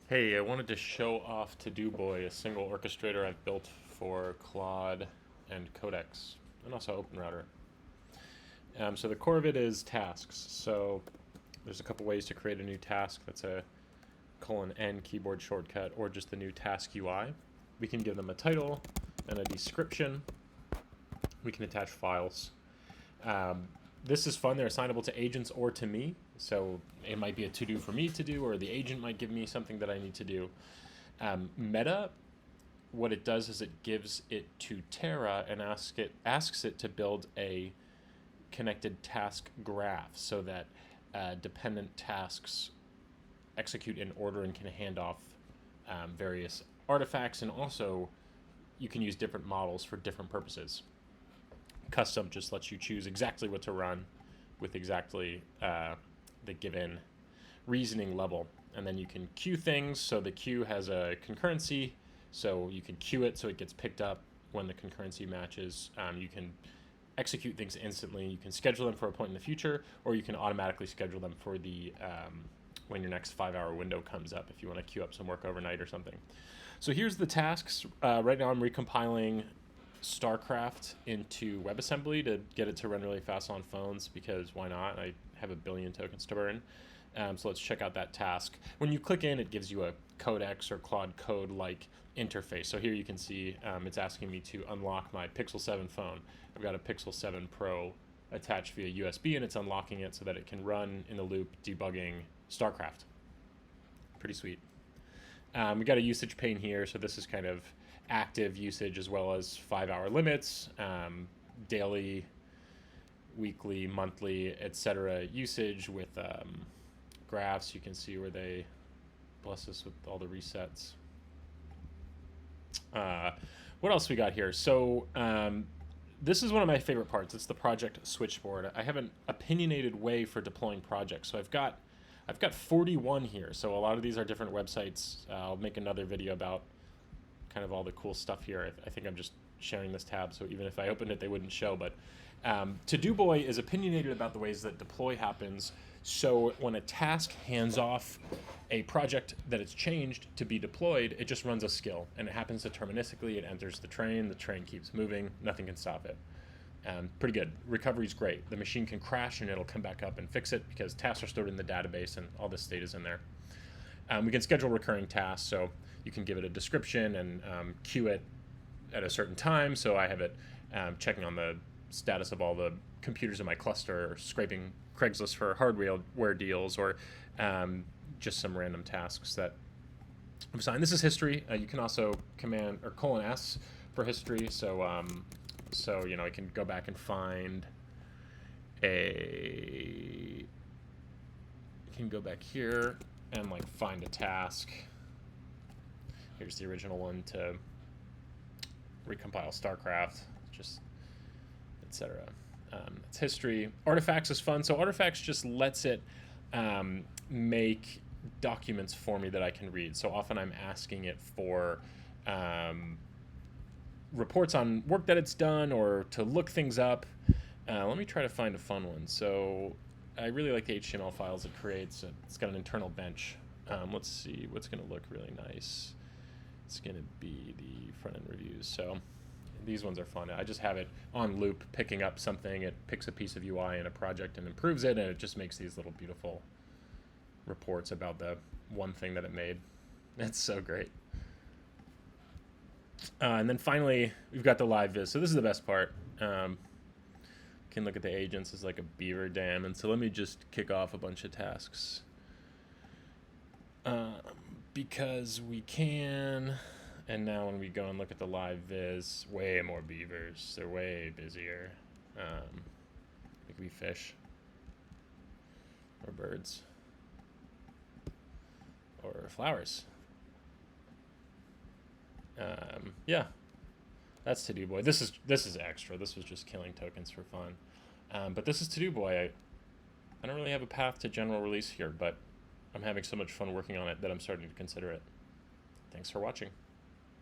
Hey, I wanted to show off Todoboy, a single orchestrator I've built for Claude and Codex, and also OpenRouter. So the core of it is tasks. So there's a couple ways to create a new task. That's a :N keyboard shortcut, or just the new task UI. We can give them a title and a description. We can attach files. Um, this is fun. They're assignable to agents or to me. So it might be a to-do for me to do, or the agent might give me something that I need to do. Meta, what it does is it gives it to Terra and asks it to build a connected task graph so that dependent tasks execute in order and can hand off various artifacts, and also you can use different models for different purposes. Custom just lets you choose exactly what to run with exactly the given reasoning level. And then you can queue things. So the queue has a concurrency. So you can queue it so it gets picked up when the concurrency matches. You can execute things instantly. You can schedule them for a point in the future, or you can automatically schedule them for the when your next 5-hour window comes up if you want to queue up some work overnight or something. So here's the tasks. Right now I'm recompiling StarCraft into WebAssembly to get it to run really fast on phones, because why not? I have a billion tokens to burn. So let's check out that task. When you click in, it gives you a Codex or Claude Code like interface. So here you can see it's asking me to unlock my Pixel 7 phone. I've got a Pixel 7 Pro attached via USB, and it's unlocking it so that it can run in the loop debugging StarCraft. Pretty sweet. We got a usage pane here, so this is kind of active usage as well as 5-hour limits, daily, weekly, monthly, etc. usage with graphs. You can see where they bless us with all the resets. What else we got here? So this is one of my favorite parts. It's the project switchboard. I have an opinionated way for deploying projects. So I've got 41 here. So a lot of these are different websites. I'll make another video about kind of all the cool stuff here. I think I'm just sharing this tab, so even if I opened it, they wouldn't show. But Todoboy is opinionated about the ways that deploy happens. So when a task hands off a project that it's changed to be deployed, it just runs a skill, and it happens deterministically. It enters the train keeps moving, nothing can stop it. Pretty good. Recovery's great. The machine can crash and it'll come back up and fix it because tasks are stored in the database and all this data is in there. We can schedule recurring tasks, so you can give it a description and queue it at a certain time. So I have it checking on the status of all the computers in my cluster, or scraping Craigslist for hardware deals, or just some random tasks that I've assigned. This is history. You can also command or :S for history. So so you know, I can go back and find a. You can go back here and like find a task. Here's the original one to recompile StarCraft, just etc. It's history. Artifacts is fun. So artifacts just lets it make documents for me that I can read. So often I'm asking it for reports on work that it's done, or to look things up. Let me try to find a fun one. So I really like the HTML files it creates. It's got an internal bench. Let's see what's going to look really nice. It's going to be the front-end reviews. So these ones are fun. I just have it on loop picking up something. It picks a piece of UI in a project and improves it, and it just makes these little beautiful reports about the one thing that it made. That's so great. And then finally, we've got the live viz. So this is the best part. Can look at the agents as like a beaver dam. And so let me just kick off a bunch of tasks. Because we can. And now when we go and look at the live viz, way more beavers. They're way busier. It could be fish. Or birds. Or flowers. Yeah. That's Todoboy. This is extra. This was just killing tokens for fun. But this is Todoboy. I don't really have a path to general release here, but I'm having so much fun working on it that I'm starting to consider it. Thanks for watching.